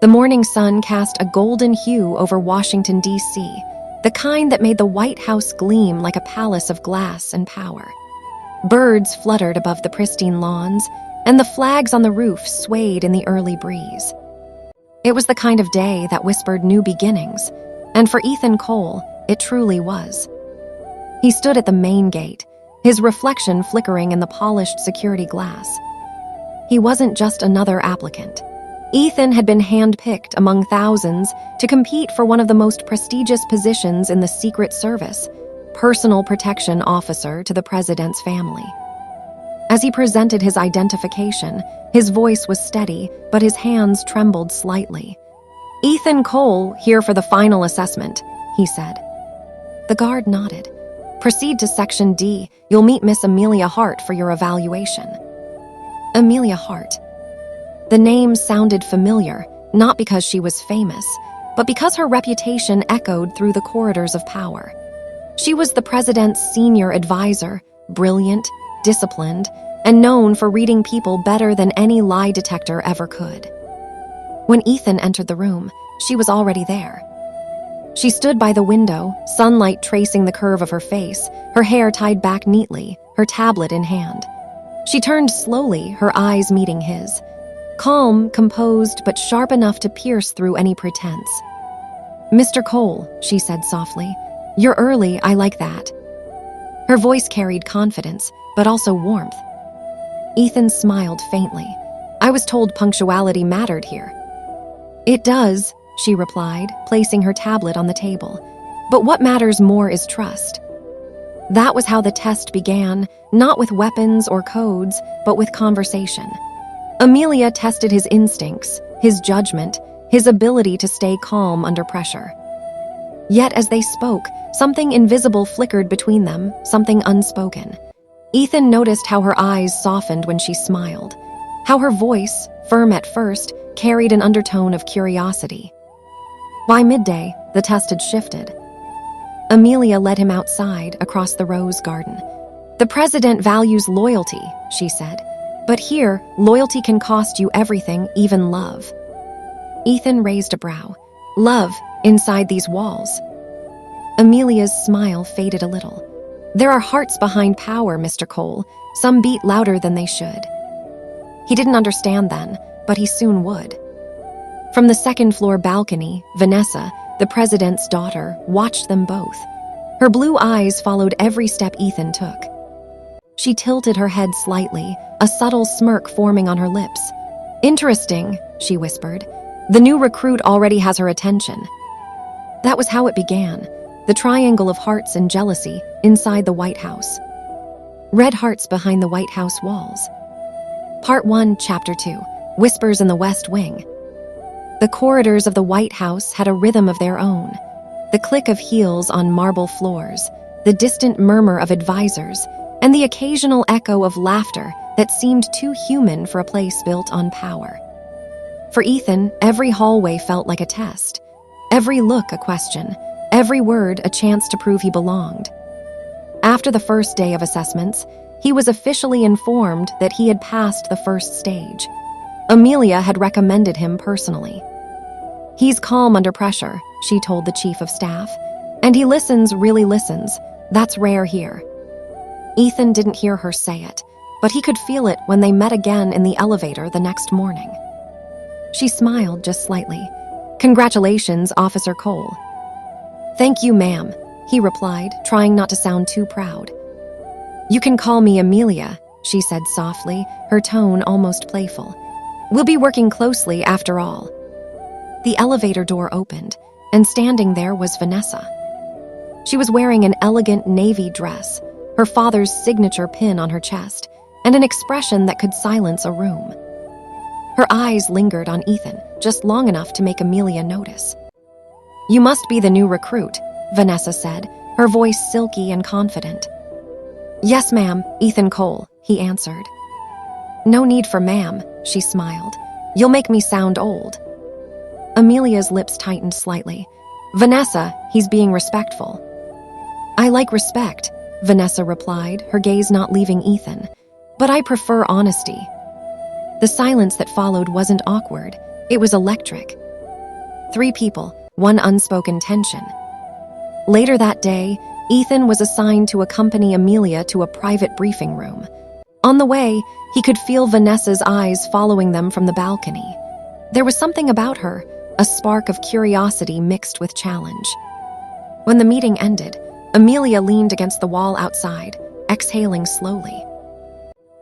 The morning sun cast a golden hue over Washington, D.C., the kind that made the White House gleam like a palace of glass and power. Birds fluttered above the pristine lawns, and the flags on the roof swayed in the early breeze. It was the kind of day that whispered new beginnings, and for Ethan Cole, it truly was. He stood at the main gate, his reflection flickering in the polished security glass. He wasn't just another applicant. Ethan had been handpicked among thousands to compete for one of the most prestigious positions in the Secret Service, personal protection officer to the president's family. As he presented his identification, his voice was steady, but his hands trembled slightly. "Ethan Cole, here for the final assessment," he said. The guard nodded. "Proceed to Section D. You'll meet Miss Amelia Hart for your evaluation." Amelia Hart. The name sounded familiar, not because she was famous, but because her reputation echoed through the corridors of power. She was the president's senior advisor, brilliant, disciplined, and known for reading people better than any lie detector ever could. When Ethan entered the room, she was already there. She stood by the window, sunlight tracing the curve of her face, her hair tied back neatly, her tablet in hand. She turned slowly, her eyes meeting his. Calm, composed, but sharp enough to pierce through any pretense. "Mr. Cole," she said softly, "you're early, I like that." Her voice carried confidence, but also warmth. Ethan smiled faintly. "I was told punctuality mattered here." "It does," she replied, placing her tablet on the table. "But what matters more is trust." That was how the test began, not with weapons or codes, but with conversation. Amelia tested his instincts, his judgment, his ability to stay calm under pressure. Yet as they spoke, something invisible flickered between them, something unspoken. Ethan noticed how her eyes softened when she smiled, how her voice, firm at first, carried an undertone of curiosity. By midday, the test had shifted. Amelia led him outside, across the rose garden. "The president values loyalty," she said. "But here, loyalty can cost you everything, even love." Ethan raised a brow. "Love, inside these walls?" Amelia's smile faded a little. "There are hearts behind power, Mr. Cole. Some beat louder than they should." He didn't understand then, but he soon would. From the second-floor balcony, Vanessa, the president's daughter, watched them both. Her blue eyes followed every step Ethan took. She tilted her head slightly, a subtle smirk forming on her lips. "Interesting," she whispered. "The new recruit already has her attention." That was how it began, the triangle of hearts and jealousy inside the White House. Red hearts behind the White House walls. Part 1, Chapter 2, Whispers in the West Wing. The corridors of the White House had a rhythm of their own. The click of heels on marble floors, the distant murmur of advisors, and the occasional echo of laughter that seemed too human for a place built on power. For Ethan, every hallway felt like a test, every look a question, every word a chance to prove he belonged. After the first day of assessments, he was officially informed that he had passed the first stage. Amelia had recommended him personally. "He's calm under pressure," she told the chief of staff, "and he really listens. That's rare here." Ethan didn't hear her say it, but he could feel it when they met again in the elevator the next morning. She smiled just slightly. "Congratulations, Officer Cole." "Thank you, ma'am," he replied, trying not to sound too proud. "You can call me Amelia," she said softly, her tone almost playful. "We'll be working closely after all." The elevator door opened, and standing there was Vanessa. She was wearing an elegant navy dress, her father's signature pin on her chest, and an expression that could silence a room. Her eyes lingered on Ethan, just long enough to make Amelia notice. "You must be the new recruit," Vanessa said, her voice silky and confident. "Yes, ma'am, Ethan Cole," he answered. "No need for ma'am," she smiled. "You'll make me sound old." Amelia's lips tightened slightly. "Vanessa, he's being respectful." "I like respect," Vanessa replied, her gaze not leaving Ethan. "But I prefer honesty." The silence that followed wasn't awkward. It was electric. 3 people, one unspoken tension. Later that day, Ethan was assigned to accompany Amelia to a private briefing room. On the way, he could feel Vanessa's eyes following them from the balcony. There was something about her, a spark of curiosity mixed with challenge. When the meeting ended, Amelia leaned against the wall outside, exhaling slowly.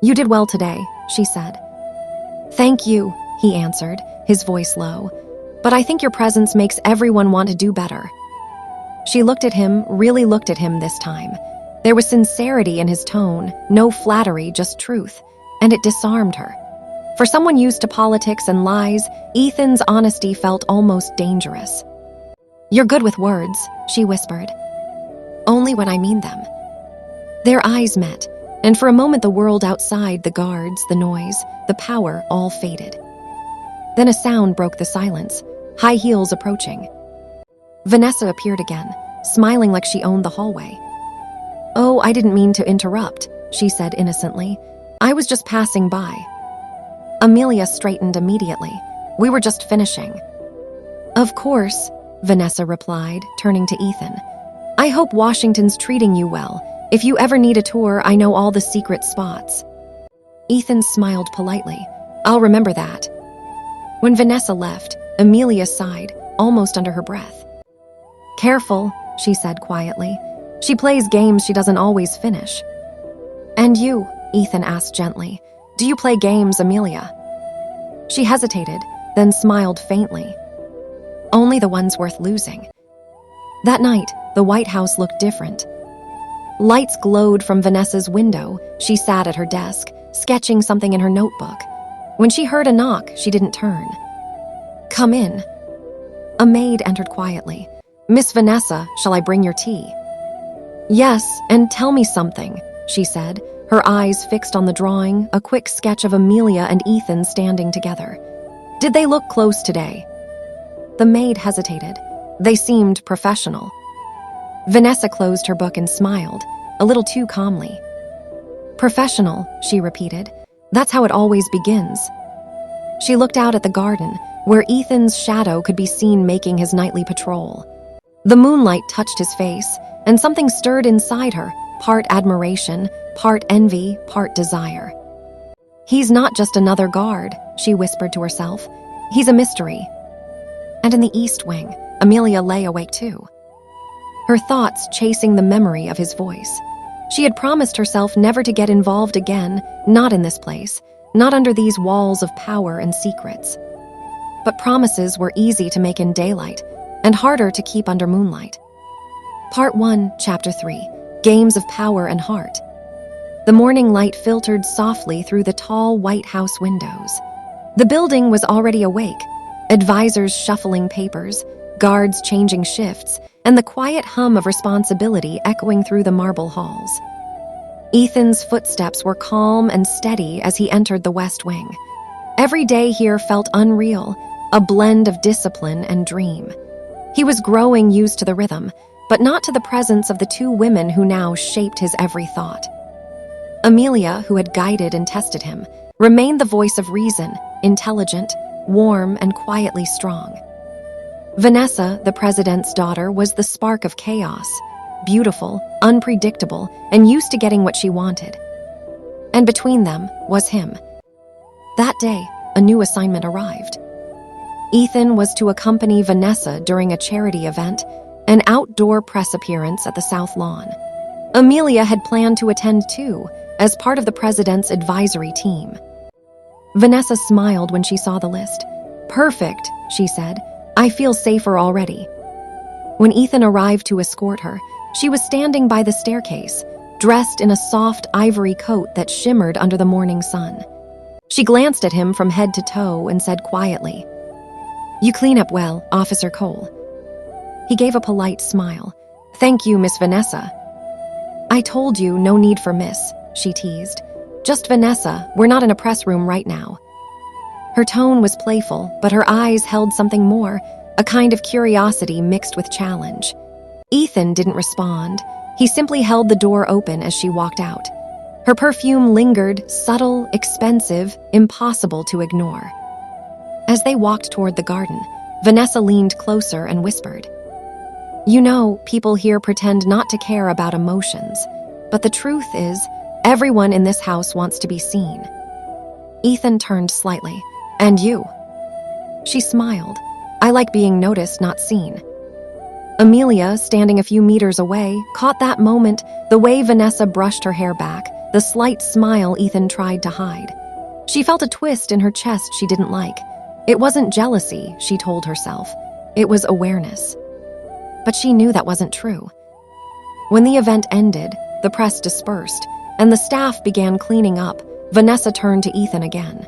"You did well today," she said. "Thank you," he answered, his voice low. "But I think your presence makes everyone want to do better." She looked at him, really looked at him this time. There was sincerity in his tone, no flattery, just truth, and it disarmed her. For someone used to politics and lies, Ethan's honesty felt almost dangerous. "You're good with words," she whispered. "Only when I mean them." Their eyes met, and for a moment the world outside, the guards, the noise, the power, all faded. Then a sound broke the silence, high heels approaching. Vanessa appeared again, smiling like she owned the hallway. "Oh, I didn't mean to interrupt," she said innocently. "I was just passing by." Amelia straightened immediately. "We were just finishing." "Of course," Vanessa replied, turning to Ethan. "I hope Washington's treating you well. If you ever need a tour, I know all the secret spots." Ethan smiled politely. "I'll remember that." When Vanessa left, Amelia sighed, almost under her breath. "Careful," she said quietly. "She plays games she doesn't always finish." "And you?" Ethan asked gently. "Do you play games, Amelia?" She hesitated, then smiled faintly. "Only the ones worth losing." That night, the White House looked different. Lights glowed from Vanessa's window. She sat at her desk, sketching something in her notebook. When she heard a knock, she didn't turn. "Come in." A maid entered quietly. "Miss Vanessa, shall I bring your tea?" "Yes, and tell me something," she said, her eyes fixed on the drawing, a quick sketch of Amelia and Ethan standing together. "Did they look close today?" The maid hesitated. They seemed professional. Vanessa closed her book and smiled, a little too calmly. "Professional," she repeated. "That's how it always begins." She looked out at the garden, where Ethan's shadow could be seen making his nightly patrol. The moonlight touched his face, and something stirred inside her, part admiration, part envy, part desire. "He's not just another guard," she whispered to herself. "He's a mystery." And in the East Wing, Amelia lay awake too, her thoughts chasing the memory of his voice. She had promised herself never to get involved again, not in this place, not under these walls of power and secrets. But promises were easy to make in daylight, and harder to keep under moonlight. Part 1, Chapter 3, Games of Power and Heart. The morning light filtered softly through the tall White House windows. The building was already awake, advisors shuffling papers, guards changing shifts, and the quiet hum of responsibility echoing through the marble halls. Ethan's footsteps were calm and steady as he entered the West Wing. Every day here felt unreal, a blend of discipline and dream. He was growing used to the rhythm, but not to the presence of the 2 women who now shaped his every thought. Amelia, who had guided and tested him, remained the voice of reason, intelligent, warm, and quietly strong. Vanessa, the president's daughter, was the spark of chaos, beautiful, unpredictable, and used to getting what she wanted. And between them was him. That day, a new assignment arrived. Ethan was to accompany Vanessa during a charity event, an outdoor press appearance at the South Lawn. Amelia had planned to attend too, as part of the president's advisory team. Vanessa smiled when she saw the list. "Perfect," she said. "I feel safer already." When Ethan arrived to escort her, she was standing by the staircase, dressed in a soft ivory coat that shimmered under the morning sun. She glanced at him from head to toe and said quietly, "You clean up well, Officer Cole." He gave a polite smile. "Thank you, Miss Vanessa." "I told you, no need for miss," she teased. "Just Vanessa, we're not in a press room right now." Her tone was playful, but her eyes held something more, a kind of curiosity mixed with challenge. Ethan didn't respond. He simply held the door open as she walked out. Her perfume lingered, subtle, expensive, impossible to ignore. As they walked toward the garden, Vanessa leaned closer and whispered, "You know, people here pretend not to care about emotions, but the truth is, everyone in this house wants to be seen." Ethan turned slightly. "And you?" She smiled. "I like being noticed, not seen." Amelia, standing a few meters away, caught that moment, the way Vanessa brushed her hair back, the slight smile Ethan tried to hide. She felt a twist in her chest she didn't like. It wasn't jealousy, she told herself. It was awareness. But she knew that wasn't true. When the event ended, the press dispersed, and the staff began cleaning up, Vanessa turned to Ethan again.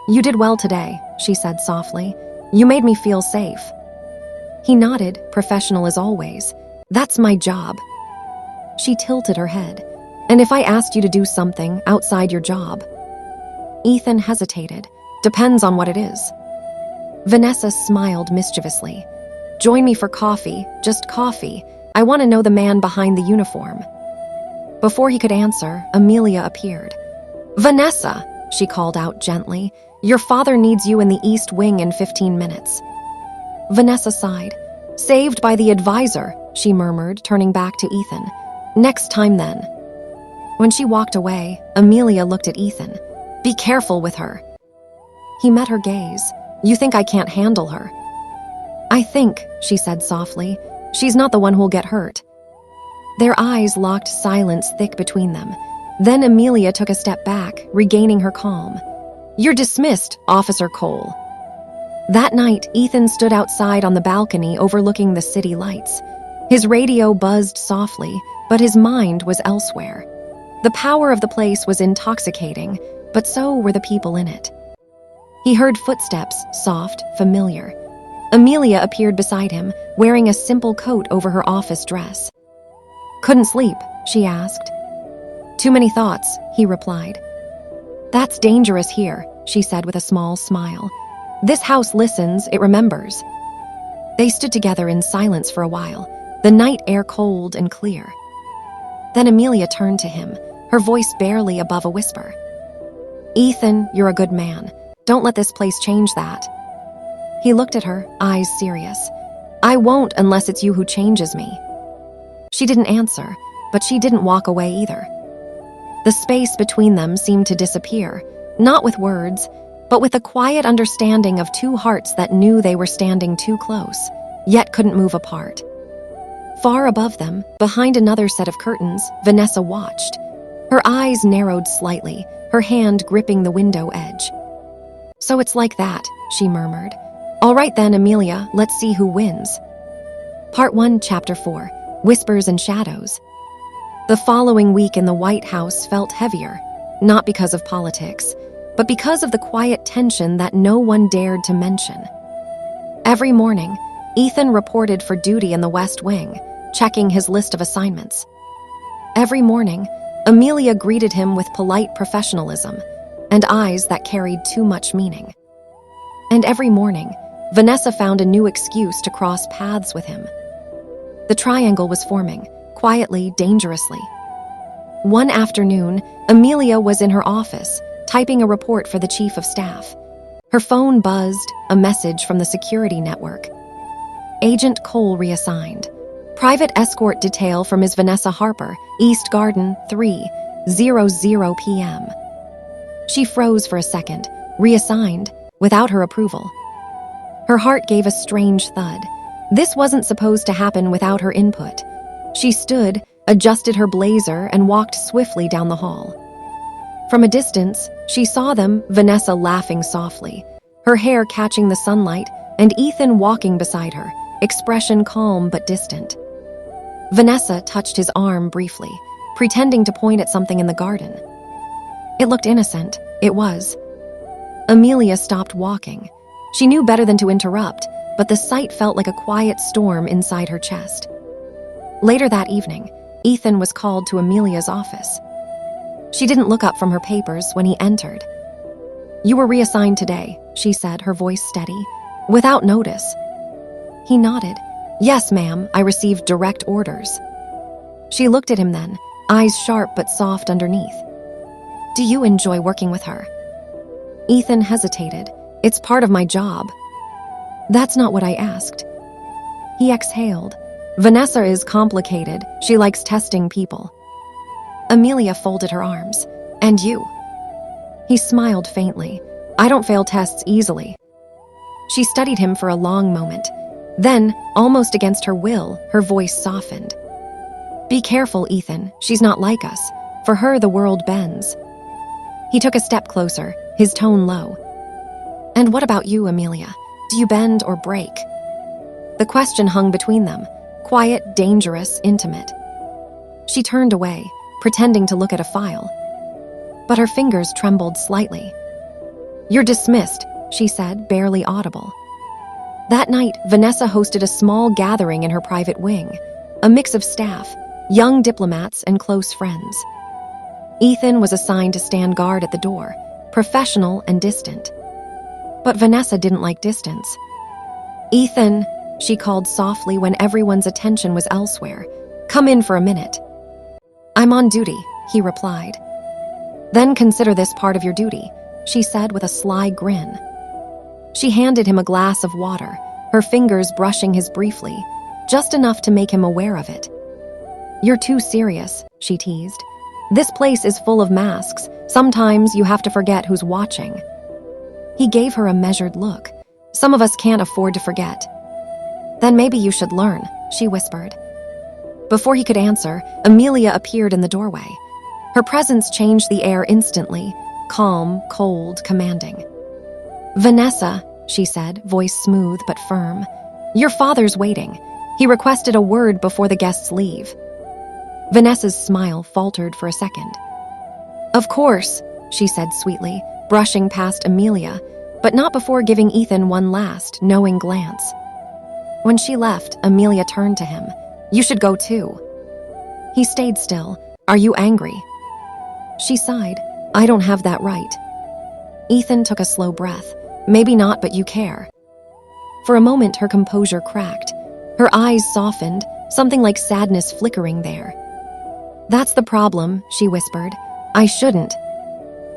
"You did well today," she said softly. "You made me feel safe." He nodded, professional as always. "That's my job." She tilted her head. "And if I asked you to do something outside your job?" Ethan hesitated. "Depends on what it is." Vanessa smiled mischievously. "Join me for coffee, just coffee. I want to know the man behind the uniform." Before he could answer, Amelia appeared. "Vanessa," she called out gently, "your father needs you in the East Wing in 15 minutes. Vanessa sighed. "Saved by the advisor," she murmured, turning back to Ethan. "Next time then." When she walked away, Amelia looked at Ethan. "Be careful with her." He met her gaze. "You think I can't handle her?" "I think," she said softly, "she's not the one who'll get hurt." Their eyes locked, silence thick between them. Then Amelia took a step back, regaining her calm. "You're dismissed, Officer Cole." That night, Ethan stood outside on the balcony overlooking the city lights. His radio buzzed softly, but his mind was elsewhere. The power of the place was intoxicating, but so were the people in it. He heard footsteps, soft, familiar. Amelia appeared beside him, wearing a simple coat over her office dress. "Couldn't sleep?" she asked. "Too many thoughts," he replied. "That's dangerous here," she said with a small smile. "This house listens, it remembers." They stood together in silence for a while, the night air cold and clear. Then Amelia turned to him, her voice barely above a whisper. "Ethan, you're a good man. Don't let this place change that." He looked at her, eyes serious. "I won't unless it's you who changes me." She didn't answer, but she didn't walk away either. The space between them seemed to disappear, not with words, but with the quiet understanding of two hearts that knew they were standing too close, yet couldn't move apart. Far above them, behind another set of curtains, Vanessa watched. Her eyes narrowed slightly, her hand gripping the window edge. "So it's like that," she murmured. "All right then, Amelia, let's see who wins." Part 1, Chapter 4, Whispers and Shadows. The following week in the White House felt heavier, not because of politics, but because of the quiet tension that no one dared to mention. Every morning, Ethan reported for duty in the West Wing, checking his list of assignments. Every morning, Amelia greeted him with polite professionalism and eyes that carried too much meaning. And every morning, Vanessa found a new excuse to cross paths with him. The triangle was forming, quietly, dangerously. One afternoon, Amelia was in her office, typing a report for the chief of staff. Her phone buzzed, a message from the security network. Agent Cole reassigned. Private escort detail for Ms. Vanessa Harper, East Garden, 3:00 p.m. She froze for a second, reassigned, without her approval. Her heart gave a strange thud. This wasn't supposed to happen without her input. She stood, adjusted her blazer, and walked swiftly down the hall. From a distance, she saw them, Vanessa laughing softly, her hair catching the sunlight, and Ethan walking beside her, expression calm but distant. Vanessa touched his arm briefly, pretending to point at something in the garden. It looked innocent. It was. Amelia stopped walking. She knew better than to interrupt, but the sight felt like a quiet storm inside her chest. Later that evening, Ethan was called to Amelia's office. She didn't look up from her papers when he entered. "You were reassigned today," she said, her voice steady, "without notice." He nodded. "Yes, ma'am, I received direct orders." She looked at him then, eyes sharp but soft underneath. "Do you enjoy working with her?" Ethan hesitated. "It's part of my job." That's not what I asked. He exhaled. Vanessa is complicated. She likes testing people. Amelia folded her arms. And you? He smiled faintly. I don't fail tests easily. She studied him for a long moment. Then, almost against her will, her voice softened. Be careful, Ethan. She's not like us. For her, the world bends. He took a step closer, his tone low. And what about you, Amelia? Do you bend or break? The question hung between them, quiet, dangerous, intimate. She turned away, pretending to look at a file. But her fingers trembled slightly. You're dismissed, she said, barely audible. That night, Vanessa hosted a small gathering in her private wing, a mix of staff, young diplomats, and close friends. Ethan was assigned to stand guard at the door, professional and distant. But Vanessa didn't like distance. Ethan, she called softly when everyone's attention was elsewhere. Come in for a minute. I'm on duty, he replied. Then consider this part of your duty, she said with a sly grin. She handed him a glass of water, her fingers brushing his briefly, just enough to make him aware of it. You're too serious, she teased. This place is full of masks. Sometimes you have to forget who's watching. He gave her a measured look. Some of us can't afford to forget. Then maybe you should learn, she whispered. Before he could answer, Amelia appeared in the doorway. Her presence changed the air instantly, calm, cold, commanding. Vanessa, she said, voice smooth but firm. Your father's waiting. He requested a word before the guests leave. Vanessa's smile faltered for a second. Of course, she said sweetly, brushing past Amelia, but not before giving Ethan one last, knowing glance. When she left, Amelia turned to him. You should go too. He stayed still. Are you angry? She sighed. I don't have that right. Ethan took a slow breath. Maybe not, but you care. For a moment, her composure cracked. Her eyes softened, something like sadness flickering there. That's the problem, she whispered. I shouldn't.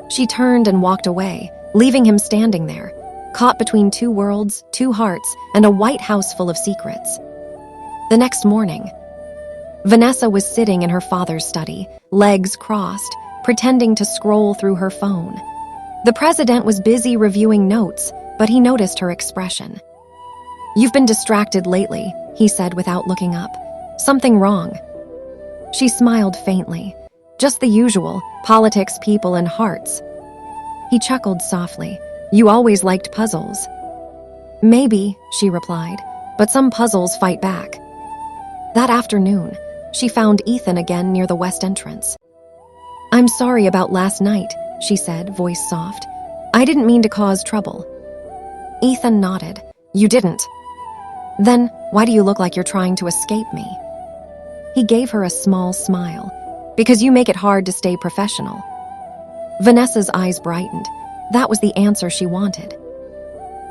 She turned and walked away, leaving him standing there, caught between two worlds, two hearts, and a white house full of secrets. The next morning, Vanessa was sitting in her father's study, legs crossed, pretending to scroll through her phone. The president was busy reviewing notes, but he noticed her expression. You've been distracted lately, he said without looking up. Something wrong? She smiled faintly. Just the usual, politics, people, and hearts. He chuckled softly. You always liked puzzles. Maybe, she replied, but some puzzles fight back. That afternoon, she found Ethan again near the west entrance. I'm sorry about last night, she said, voice soft. I didn't mean to cause trouble. Ethan nodded. You didn't. Then, why do you look like you're trying to escape me? He gave her a small smile. Because you make it hard to stay professional. Vanessa's eyes brightened. That was the answer she wanted.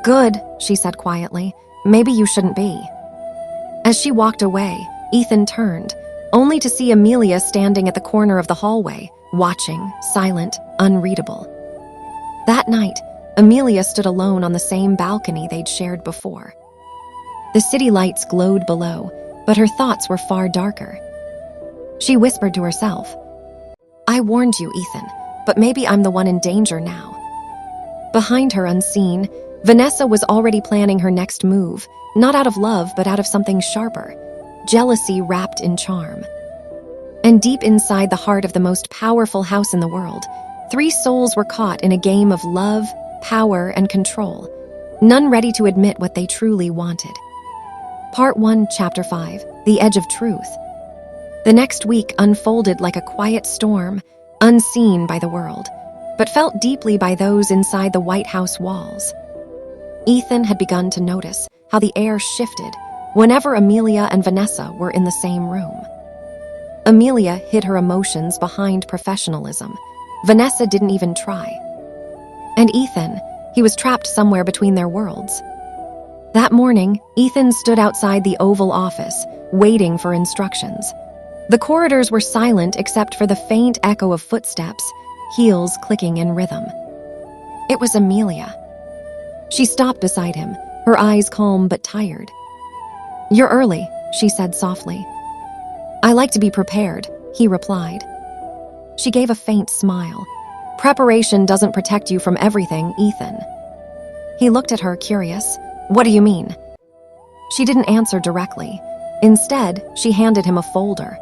Good, she said quietly. Maybe you shouldn't be. As she walked away, Ethan turned, only to see Amelia standing at the corner of the hallway, watching, silent, unreadable. That night, Amelia stood alone on the same balcony they'd shared before. The city lights glowed below, but her thoughts were far darker. She whispered to herself, I warned you, Ethan, but maybe I'm the one in danger now. Behind her, unseen, Vanessa was already planning her next move, not out of love, but out of something sharper, jealousy wrapped in charm. And deep inside the heart of the most powerful house in the world, 3 souls were caught in a game of love, power, and control, none ready to admit what they truly wanted. Part 1, Chapter 5, The Edge of Truth. The next week unfolded like a quiet storm, unseen by the world, but felt deeply by those inside the White House walls. Ethan had begun to notice how the air shifted whenever Amelia and Vanessa were in the same room. Amelia hid her emotions behind professionalism. Vanessa didn't even try. And Ethan, he was trapped somewhere between their worlds. That morning, Ethan stood outside the Oval Office, waiting for instructions. The corridors were silent except for the faint echo of footsteps, heels clicking in rhythm. It was Amelia. She stopped beside him, her eyes calm but tired. "You're early," she said softly. "I like to be prepared," he replied. She gave a faint smile. "Preparation doesn't protect you from everything, Ethan." He looked at her, curious. "What do you mean?" She didn't answer directly. Instead, she handed him a folder.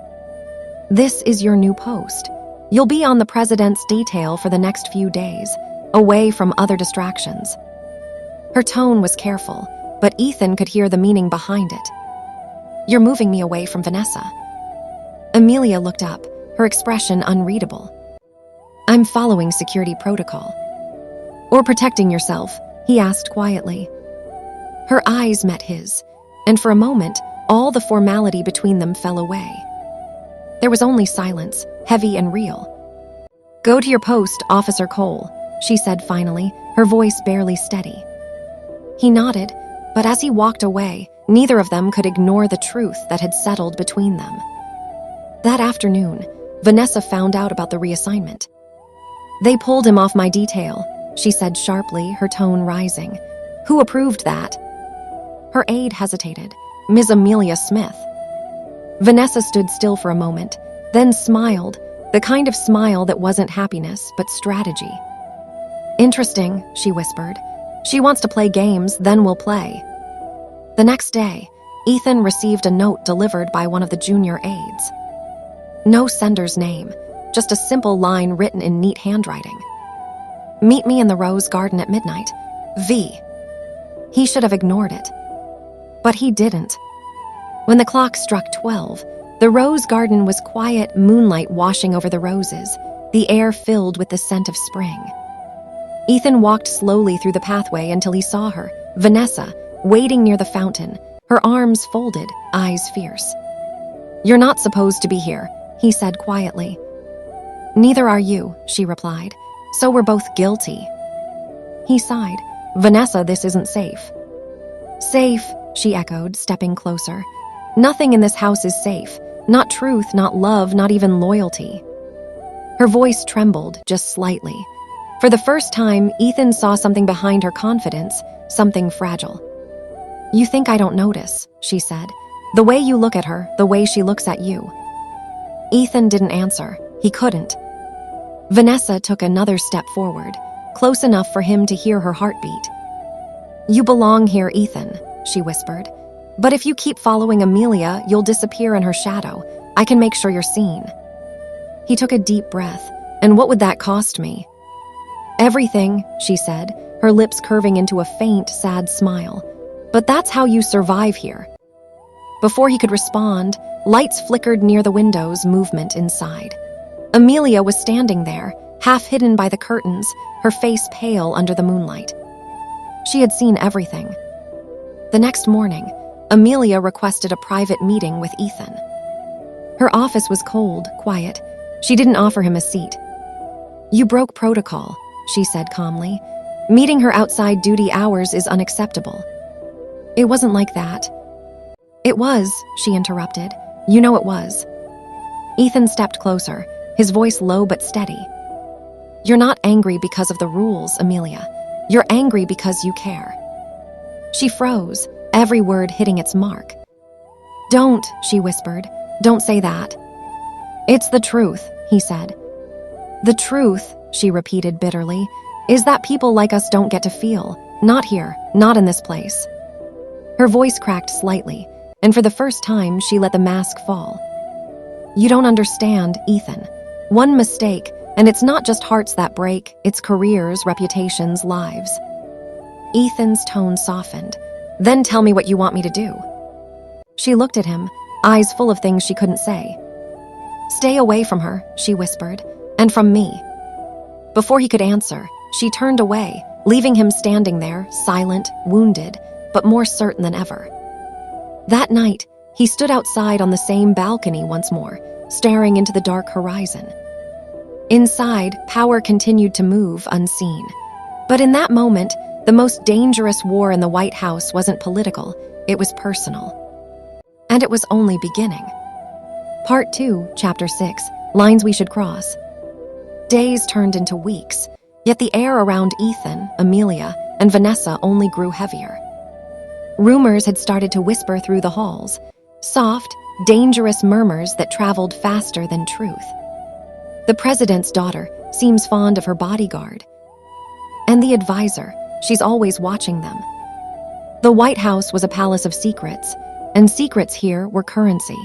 "This is your new post. You'll be on the president's detail for the next few days, away from other distractions." Her tone was careful, but Ethan could hear the meaning behind it. "You're moving me away from Vanessa." Amelia looked up, her expression unreadable. "I'm following security protocol." "Or protecting yourself?" he asked quietly. Her eyes met his, and for a moment, all the formality between them fell away. There was only silence, heavy and real. "Go to your post, Officer Cole," she said finally, her voice barely steady. He nodded, but as he walked away, neither of them could ignore the truth that had settled between them. That afternoon, Vanessa found out about the reassignment. "They pulled him off my detail," she said sharply, her tone rising. "Who approved that?" Her aide hesitated. "Ms. Amelia Smith." Vanessa stood still for a moment, then smiled, the kind of smile that wasn't happiness, but strategy. "Interesting," she whispered. "She wants to play games, then we'll play." The next day, Ethan received a note delivered by one of the junior aides. No sender's name, just a simple line written in neat handwriting. "Meet me in the Rose Garden at midnight. V." He should have ignored it. But he didn't. When the clock struck 12, the Rose Garden was quiet, moonlight washing over the roses, the air filled with the scent of spring. Ethan walked slowly through the pathway until he saw her, Vanessa, waiting near the fountain, her arms folded, eyes fierce. "You're not supposed to be here," he said quietly. "Neither are you," she replied. "So we're both guilty." He sighed. "Vanessa, this isn't safe." "Safe," she echoed, stepping closer. "Nothing in this house is safe. Not truth, not love, not even loyalty." Her voice trembled, just slightly. For the first time, Ethan saw something behind her confidence, something fragile. "You think I don't notice," she said. "The way you look at her, the way she looks at you." Ethan didn't answer. He couldn't. Vanessa took another step forward, close enough for him to hear her heartbeat. "You belong here, Ethan," she whispered. "But if you keep following Amelia, you'll disappear in her shadow. I can make sure you're seen." He took a deep breath. "And what would that cost me?" "Everything," she said, her lips curving into a faint, sad smile. "But that's how you survive here." Before he could respond, lights flickered near the windows, movement inside. Amelia was standing there, half hidden by the curtains, her face pale under the moonlight. She had seen everything. The next morning, Amelia requested a private meeting with Ethan. Her office was cold, quiet. She didn't offer him a seat. "You broke protocol," she said calmly. "Meeting her outside duty hours is unacceptable." "It wasn't like that." "It was," she interrupted. "You know it was." Ethan stepped closer, his voice low but steady. "You're not angry because of the rules, Amelia. You're angry because you care." She froze, every word hitting its mark. "Don't," she whispered. "Don't say that." "It's the truth," he said. "The truth," she repeated bitterly, "is that people like us don't get to feel. Not here, not in this place." Her voice cracked slightly, and for the first time, she let the mask fall. "You don't understand, Ethan. One mistake, and it's not just hearts that break, it's careers, reputations, lives." Ethan's tone softened. "Then tell me what you want me to do." She looked at him, eyes full of things she couldn't say. "Stay away from her," she whispered, "and from me." Before he could answer, she turned away, leaving him standing there, silent, wounded, but more certain than ever. That night, he stood outside on the same balcony once more, staring into the dark horizon. Inside, power continued to move unseen. But in that moment, the most dangerous war in the White House wasn't political, it was personal. And it was only beginning. Part 2, Chapter 6, Lines We Should Cross. Days turned into weeks, yet the air around Ethan, Amelia, and Vanessa only grew heavier. Rumors had started to whisper through the halls, soft, dangerous murmurs that traveled faster than truth. The president's daughter seems fond of her bodyguard. And the advisor, she's always watching them. The White House was a palace of secrets, and secrets here were currency.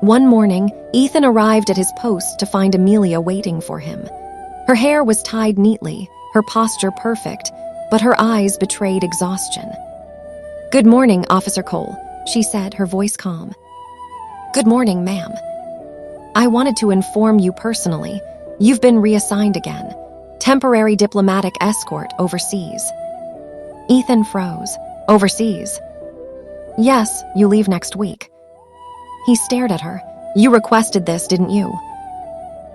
One morning, Ethan arrived at his post to find Amelia waiting for him. Her hair was tied neatly, her posture perfect, but her eyes betrayed exhaustion. "Good morning, Officer Cole," she said, her voice calm. "Good morning, ma'am. I wanted to inform you personally. You've been reassigned again. Temporary diplomatic escort overseas." Ethan froze. "Overseas?" "Yes, you leave next week." He stared at her. "You requested this, didn't you?"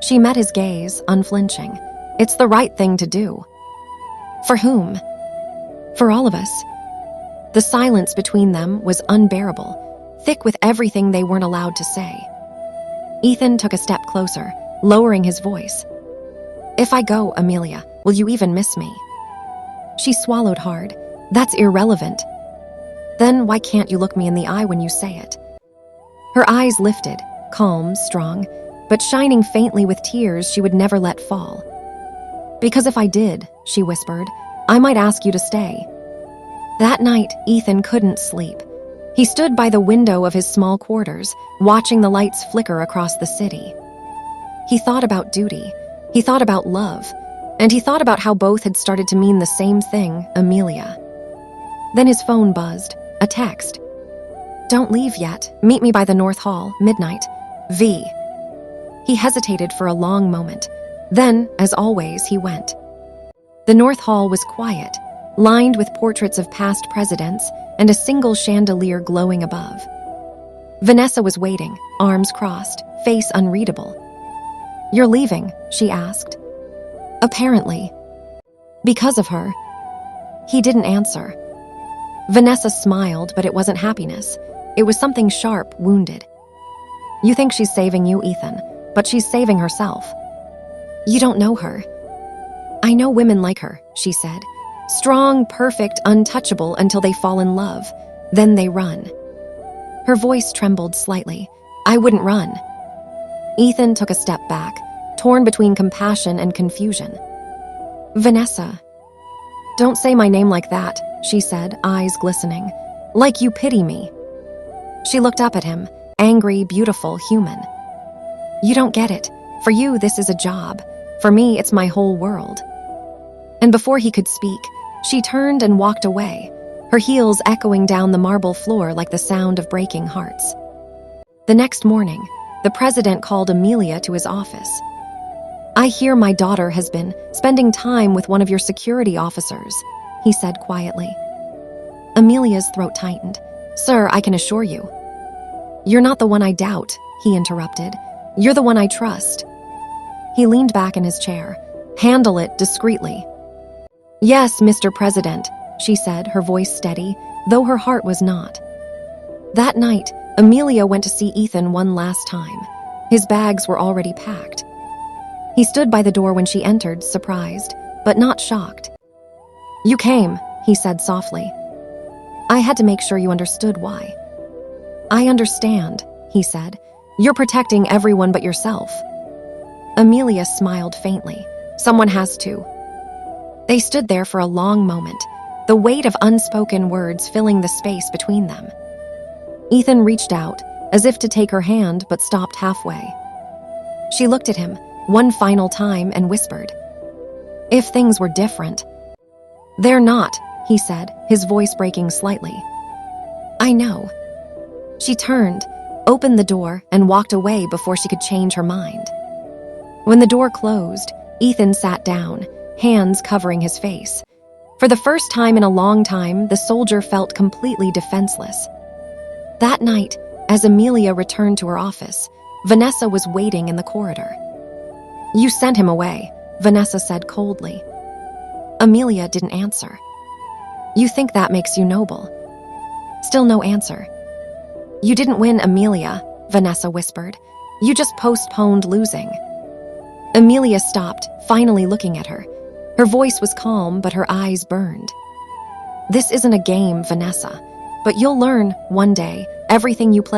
She met his gaze, unflinching. "It's the right thing to do." "For whom?" "For all of us." The silence between them was unbearable, thick with everything they weren't allowed to say. Ethan took a step closer, lowering his voice. "If I go, Amelia, will you even miss me?" She swallowed hard. "That's irrelevant." "Then why can't you look me in the eye when you say it?" Her eyes lifted, calm, strong, but shining faintly with tears she would never let fall. "Because if I did," she whispered, "I might ask you to stay." That night, Ethan couldn't sleep. He stood by the window of his small quarters, watching the lights flicker across the city. He thought about duty, he thought about love, and he thought about how both had started to mean the same thing, Amelia. Then his phone buzzed, a text. "Don't leave yet. Meet me by the North Hall, midnight. V." He hesitated for a long moment. Then, as always, he went. The North Hall was quiet, lined with portraits of past presidents and a single chandelier glowing above. Vanessa was waiting, arms crossed, face unreadable. "You're leaving?" she asked. "Apparently." "Because of her?" He didn't answer. Vanessa smiled, but it wasn't happiness. It was something sharp, wounded. "You think she's saving you, Ethan, but she's saving herself." "You don't know her." "I know women like her," she said. "Strong, perfect, untouchable until they fall in love. Then they run." Her voice trembled slightly. "I wouldn't run." Ethan took a step back, torn between compassion and confusion. "Vanessa." "Don't say my name like that," she said, eyes glistening. "Like you pity me." She looked up at him, angry, beautiful, human. "You don't get it. For you, this is a job. For me, it's my whole world." And before he could speak, she turned and walked away, her heels echoing down the marble floor like the sound of breaking hearts. The next morning, the president called Amelia to his office. "I hear my daughter has been spending time with one of your security officers," he said quietly. Amelia's throat tightened. "Sir, I can assure you." "You're not the one I doubt," he interrupted. "You're the one I trust." He leaned back in his chair. "Handle it discreetly." "Yes, Mr. President," she said, her voice steady, though her heart was not. That night, Amelia went to see Ethan one last time. His bags were already packed. He stood by the door when she entered, surprised, but not shocked. "You came," he said softly. "I had to make sure you understood why." "I understand," he said. "You're protecting everyone but yourself." Amelia smiled faintly. "Someone has to." They stood there for a long moment, the weight of unspoken words filling the space between them. Ethan reached out, as if to take her hand, but stopped halfway. She looked at him, one final time, and whispered, "If things were different." "They're not," he said, his voice breaking slightly. "I know." She turned, opened the door, and walked away before she could change her mind. When the door closed, Ethan sat down, hands covering his face. For the first time in a long time, the soldier felt completely defenseless. That night, as Amelia returned to her office, Vanessa was waiting in the corridor. "You sent him away," Vanessa said coldly. Amelia didn't answer. "You think that makes you noble?" Still no answer. "You didn't win, Amelia," Vanessa whispered. "You just postponed losing." Amelia stopped, finally looking at her. Her voice was calm, but her eyes burned. "This isn't a game, Vanessa. But you'll learn, one day, everything you play